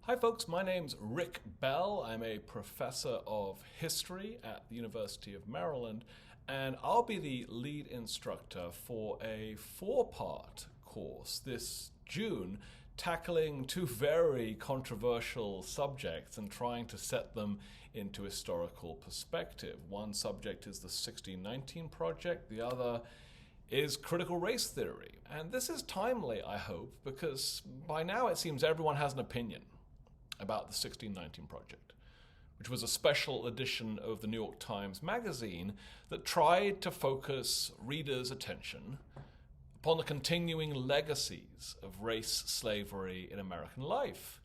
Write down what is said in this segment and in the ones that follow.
Hi folks, my name's Rick Bell. I'm a professor of history at the University of Maryland, and I'll be the lead instructor for a four-part course this June tackling two very controversial subjects and trying to set them into historical perspective. One subject is the 1619 Project, the other is critical race theory. And this is timely, I hope, because by now it seems everyone has an opinion about the 1619 Project, which was a special edition of the New York Times Magazine that tried to focus readers' attention upon the continuing legacies of race slavery in American life.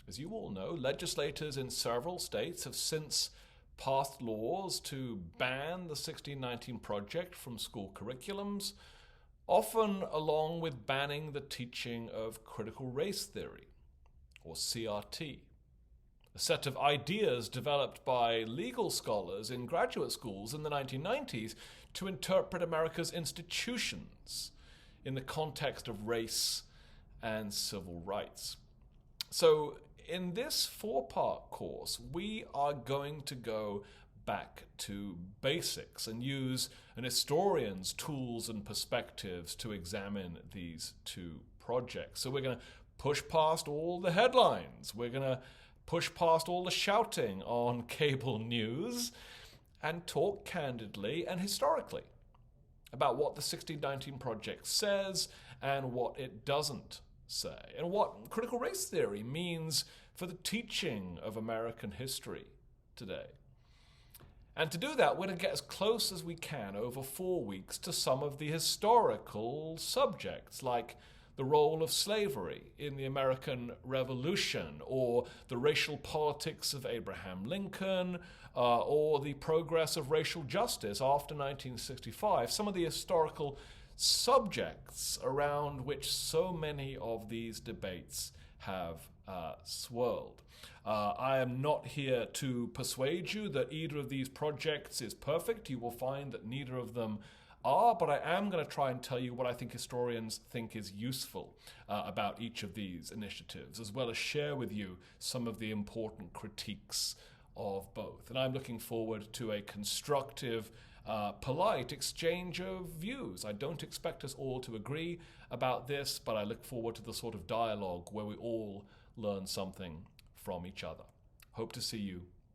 As you all know, legislators in several states have since passed laws to ban the 1619 Project from school curriculums, often along with banning the teaching of critical race theory, or CRT, a set of ideas developed by legal scholars in graduate schools in the 1990s to interpret America's institutions in the context of race and civil rights. So in this four-part course, we are going to go back to basics and use an historian's tools and perspectives to examine these two projects. So we're going to push past all the headlines. We're going to push past all the shouting on cable news and talk candidly and historically about what the 1619 Project says and what it doesn't say, and what critical race theory means for the teaching of American history today. And to do that, we're going to get as close as we can over 4 weeks to some of the historical subjects, like the role of slavery in the American Revolution, or the racial politics of Abraham Lincoln, or the progress of racial justice after 1965, some of the historical subjects around which so many of these debates have swirled. I am not here to persuade you that either of these projects is perfect. You will find that neither of them are, but I am going to try and tell you what I think historians think is useful about each of these initiatives, as well as share with you some of the important critiques of both. And I'm looking forward to a constructive, polite exchange of views. I don't expect us all to agree about this, but I look forward to the sort of dialogue where we all learn something from each other. Hope to see you